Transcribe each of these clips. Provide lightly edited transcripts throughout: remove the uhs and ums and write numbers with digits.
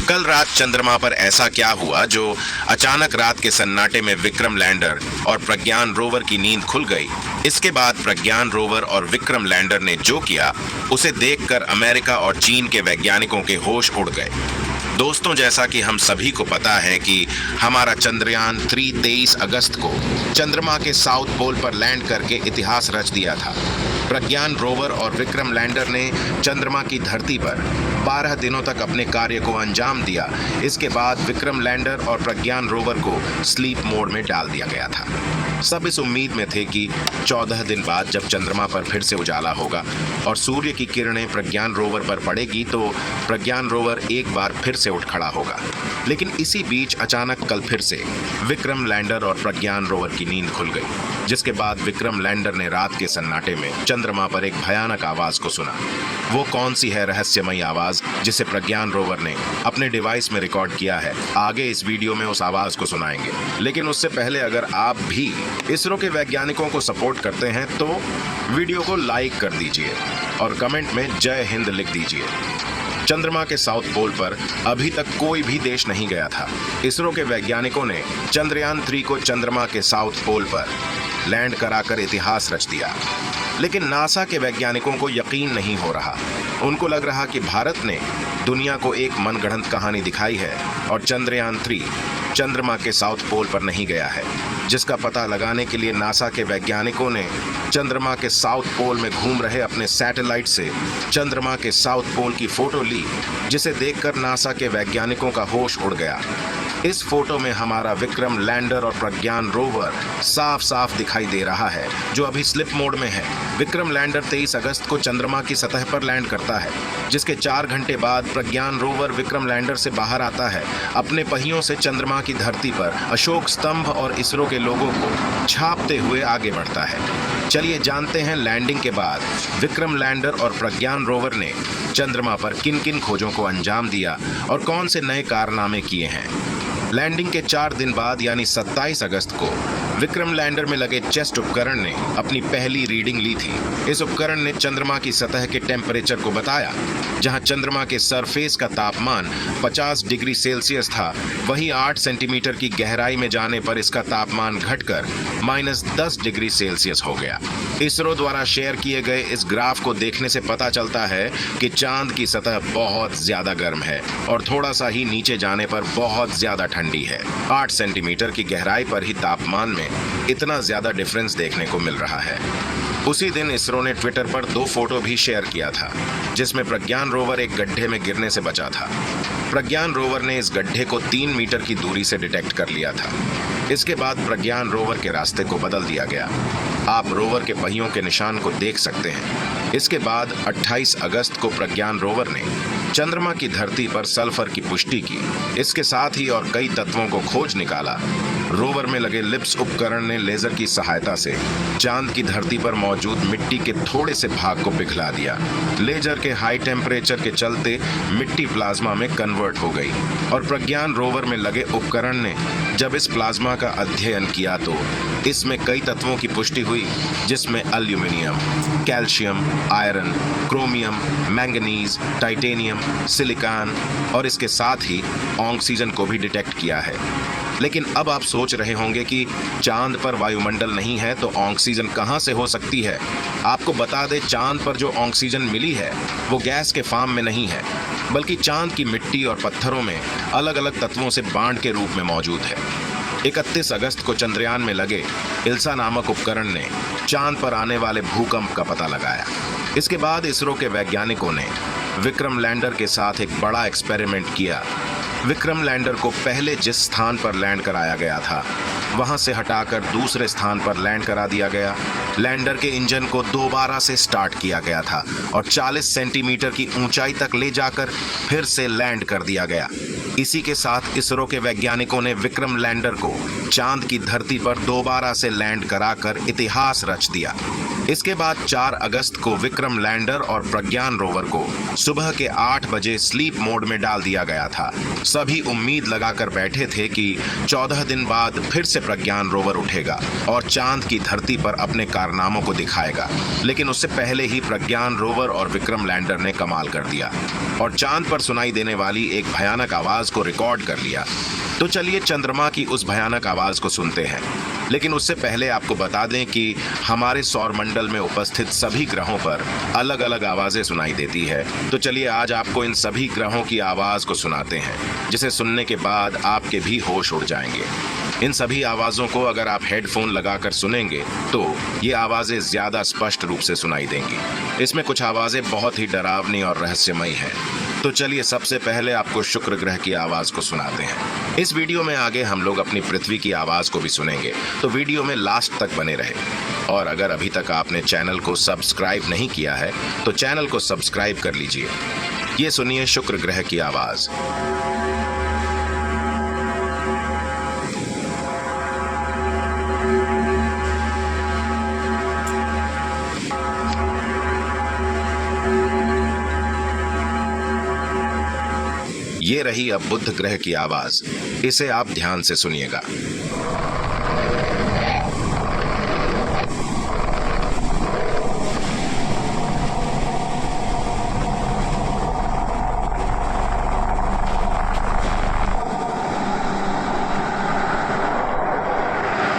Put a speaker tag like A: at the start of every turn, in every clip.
A: कल रात चंद्रमा पर ऐसा क्या हुआ जो अचानक रात के सन्नाटे में विक्रम लैंडर और प्रज्ञान रोवर की नींद खुल गई। इसके बाद प्रज्ञान रोवर और विक्रम लैंडर ने जो किया उसे देखकर अमेरिका और चीन के वैज्ञानिकों के होश उड़ गए। दोस्तों, जैसा कि हम सभी को पता है कि हमारा चंद्रयान 3 23 अगस्त को चंद्रमा के साउथ पोल पर लैंड करके इतिहास रच दिया था। प्रज्ञान रोवर और विक्रम लैंडर ने चंद्रमा की धरती पर 12 दिनों तक अपने कार्य को अंजाम दिया। इसके बाद विक्रम लैंडर और प्रज्ञान रोवर को स्लीप मोड में डाल दिया गया था। सब इस उम्मीद में थे कि 14 दिन बाद जब चंद्रमा पर फिर से उजाला होगा और सूर्य की किरणें प्रज्ञान रोवर पर पड़ेगी तो प्रज्ञान रोवर एक बार फिर से उठ खड़ा होगा। लेकिन इसी बीच अचानक कल फिर से विक्रम लैंडर और प्रज्ञान रोवर की नींद खुल गई, जिसके बाद विक्रम लैंडर ने रात के सन्नाटे में चंद्रमा पर एक भयानक आवाज को सुना। वो कौन सी है रहस्यमयी आवाज जिसे प्रज्ञान रोवर ने अपने डिवाइस में रिकॉर्ड किया है, आगे इस वीडियो में उस आवाज को सुनाएंगे। लेकिन उससे पहले अगर आप भी इसरो के वैज्ञानिकों को सपोर्ट करते हैं तो वीडियो को लाइक कर दीजिए और कमेंट में जय हिंद लिख दीजिए। चंद्रमा के साउथ पोल पर अभी तक कोई भी देश नहीं गया था। इसरो के वैज्ञानिकों ने चंद्रयान 3 को चंद्रमा के साउथ पोल पर लैंड कराकर इतिहास रच दिया। लेकिन नासा के वैज्ञानिकों को यकीन नहीं हो रहा। उनको लग रहा कि भारत ने दुनिया को एक मनगढ़ंत कहानी दिखाई है और चंद्रयान 3 चंद्रमा के साउथ पोल पर नहीं गया है, जिसका पता लगाने के लिए नासा के वैज्ञानिकों ने चंद्रमा के साउथ पोल में घूम रहे अपने सैटेलाइट से चंद्रमा के साउथ पोल की फोटो ली, जिसे देखकर नासा के वैज्ञानिकों का होश उड़ गया। इस फोटो में हमारा विक्रम लैंडर और प्रज्ञान रोवर साफ साफ दिखाई दे रहा है, जो अभी स्लिप मोड में है। विक्रम लैंडर 23 अगस्त को चंद्रमा की सतह पर लैंड करता है, जिसके 4 घंटे बाद प्रज्ञान रोवर विक्रम लैंडर से बाहर आता है, अपने पहियों से चंद्रमा की धरती पर अशोक स्तंभ और इसरो के लोगों को छापते हुए आगे बढ़ता है। चलिए जानते हैं लैंडिंग के बाद विक्रम लैंडर और प्रज्ञान रोवर ने चंद्रमा पर किन किन खोजों को अंजाम दिया और कौन से नए कारनामे किए हैं। लैंडिंग के 4 दिन बाद यानी 27 अगस्त को विक्रम लैंडर में लगे चेस्ट उपकरण ने अपनी पहली रीडिंग ली थी। इस उपकरण ने चंद्रमा की सतह के टेम्परेचर को बताया। जहां चंद्रमा के सरफेस का तापमान 50 डिग्री सेल्सियस था, वहीं 8 सेंटीमीटर की गहराई में जाने पर इसका तापमान घटकर -10 डिग्री सेल्सियस हो गया। इसरो द्वारा शेयर किए गए इस ग्राफ को देखने से पता चलता है कि चांद की सतह बहुत ज्यादा गर्म है और थोड़ा सा ही नीचे जाने पर बहुत ज्यादा ठंडी है। 8 सेंटीमीटर की गहराई पर ही तापमान में इतना ज्यादा डिफरेंस देखने को मिल रहा है। उसी दिन इसरो ने ट्विटर पर 2 फोटो भी शेयर किया था, जिसमें प्रज्ञान रोवर एक गड्ढे में गिरने से बचा था। प्रज्ञान रोवर ने इस गड्ढे को 3 मीटर की दूरी से डिटेक्ट कर लिया था। इसके बाद प्रज्ञान रोवर के रास्ते को बदल दिया गया। आप रोवर के पहियों के निशान को देख सकते हैं। इसके बाद 28 अगस्त को प्रज्ञान रोवर ने चंद्रमा की धरती पर सल्फर की पुष्टि की। इसके साथ ही और कई तत्वों को खोज निकाला। रोवर में लगे लिप्स उपकरण ने लेजर की सहायता से चांद की धरती पर मौजूद मिट्टी के थोड़े से भाग को पिघला दिया। लेजर के हाई टेम्परेचर के चलते मिट्टी प्लाज्मा में कन्वर्ट हो गई और प्रज्ञान रोवर में लगे उपकरण ने जब इस प्लाज्मा का अध्ययन किया तो इसमें कई तत्वों की पुष्टि हुई, जिसमें aluminium, calcium, iron, chromium, manganese, titanium, silicon और इसके साथ ही ऑक्सीजन को भी डिटेक्ट किया है। लेकिन अब आप सोच रहे होंगे कि चांद पर वायुमंडल नहीं है तो ऑक्सीजन कहां से हो सकती है। आपको बता दें, चांद पर जो ऑक्सीजन मिली है वो गैस के फॉर्म में नहीं है, बल्कि चांद की मिट्टी और पत्थरों में अलग अलग तत्वों से बांड के रूप में मौजूद है। 31 अगस्त को चंद्रयान में लगे इल्सा नामक उपकरण ने चांद पर आने वाले भूकंप का पता लगाया। इसके बाद इसरो के वैज्ञानिकों ने विक्रम लैंडर के साथ एक बड़ा एक्सपेरिमेंट किया। विक्रम लैंडर को पहले जिस स्थान पर लैंड कराया गया था वहां से हटाकर दूसरे स्थान पर लैंड करा दिया गया। लैंडर के इंजन को दोबारा से स्टार्ट किया गया था और 40 सेंटीमीटर की ऊंचाई तक ले जाकर फिर से लैंड कर दिया गया। इसी के साथ इसरो के वैज्ञानिकों ने विक्रम लैंडर को चांद की धरती पर दोबारा से लैंड कराकर इतिहास रच दिया। इसके बाद 4 अगस्त को विक्रम लैंडर और प्रज्ञान रोवर को सुबह के 8 बजे स्लीप मोड में डाल दिया गया था। सभी उम्मीद लगाकर बैठे थे कि 14 दिन बाद फिर से प्रज्ञान रोवर उठेगा और चांद की धरती पर अपने कारनामों को दिखाएगा, लेकिन उससे पहले ही प्रज्ञान रोवर और विक्रम लैंडर ने कमाल कर दिया और चांद पर सुनाई देने वाली एक भयानक आवाज को रिकॉर्ड कर लिया। तो चलिए चंद्रमा की उस भयानक आवाज को सुनते हैं, लेकिन उससे पहले आपको बता दें कि हमारे सौरमंडल में उपस्थित सभी ग्रहों पर अलग अलग आवाजें सुनाई देती है। तो चलिए आज आपको इन सभी ग्रहों की आवाज को सुनाते हैं, जिसे सुनने के बाद आपके भी होश उड़ जाएंगे। इन सभी आवाजों को अगर आप हेडफोन लगाकर सुनेंगे तो ये आवाजें ज्यादा स्पष्ट रूप से सुनाई देंगी। इसमें कुछ आवाजें बहुत ही डरावनी और रहस्यमयी हैं। तो चलिए सबसे पहले आपको शुक्र ग्रह की आवाज को सुनाते हैं। इस वीडियो में आगे हम लोग अपनी पृथ्वी की आवाज को भी सुनेंगे, तो वीडियो में लास्ट तक बने रहे। और अगर अभी तक आपने चैनल को सब्सक्राइब नहीं किया है तो चैनल को सब्सक्राइब कर लीजिए। ये सुनिए शुक्र ग्रह की आवाज। ये रही अब बुध ग्रह की आवाज, इसे आप ध्यान से सुनिएगा।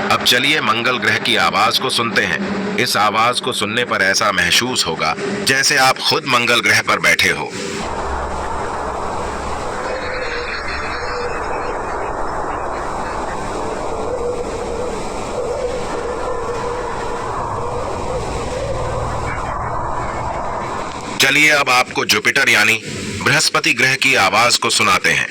A: अब चलिए मंगल ग्रह की आवाज को सुनते हैं। इस आवाज को सुनने पर ऐसा महसूस होगा जैसे आप खुद मंगल ग्रह पर बैठे हो। चलिए अब आपको जुपिटर यानी बृहस्पति ग्रह की आवाज को सुनाते हैं।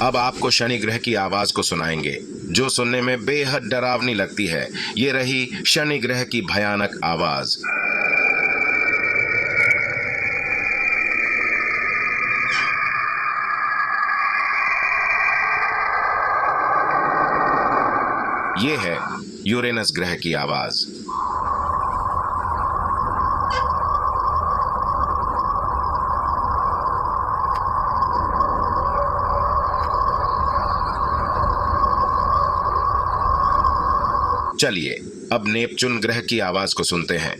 A: अब आपको शनि ग्रह की आवाज को सुनाएंगे, जो सुनने में बेहद डरावनी लगती है। ये रही शनि ग्रह की भयानक आवाज। ये है यूरेनस ग्रह की आवाज। चलिए अब नेपच्यून ग्रह की आवाज को सुनते हैं।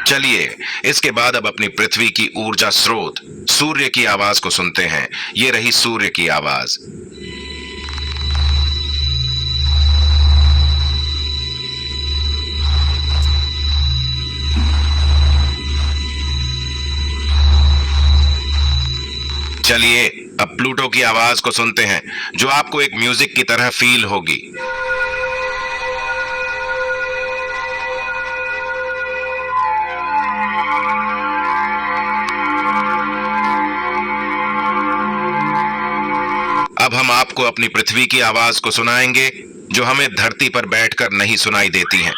A: चलिए इसके बाद अब अपनी पृथ्वी की ऊर्जा स्रोत सूर्य की आवाज को सुनते हैं। ये रही सूर्य की आवाज। चलिए अब प्लूटो की आवाज को सुनते हैं, जो आपको एक म्यूजिक की तरह फील होगी। अब हम आपको अपनी पृथ्वी की आवाज को सुनाएंगे, जो हमें धरती पर बैठकर नहीं सुनाई देती हैं।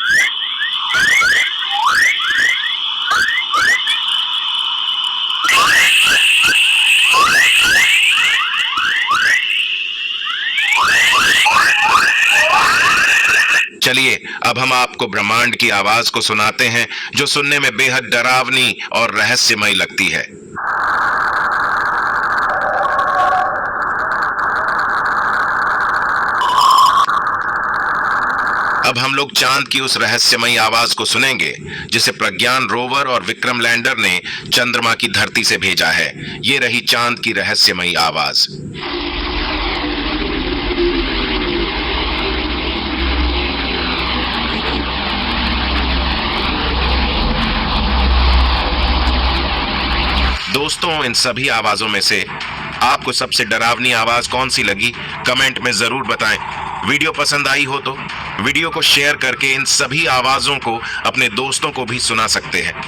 A: चलिए अब हम आपको ब्रह्मांड की आवाज को सुनाते हैं, जो सुनने में बेहद डरावनी और रहस्यमयी लगती है। अब हम लोग चांद की उस रहस्यमयी आवाज को सुनेंगे, जिसे प्रज्ञान रोवर और विक्रम लैंडर ने चंद्रमा की धरती से भेजा है। ये रही चांद की रहस्यमयी आवाज। दोस्तों, इन सभी आवाजों में से आपको सबसे डरावनी आवाज कौन सी लगी, कमेंट में जरूर बताएं। वीडियो पसंद आई हो तो वीडियो को शेयर करके इन सभी आवाजों को अपने दोस्तों को भी सुना सकते हैं।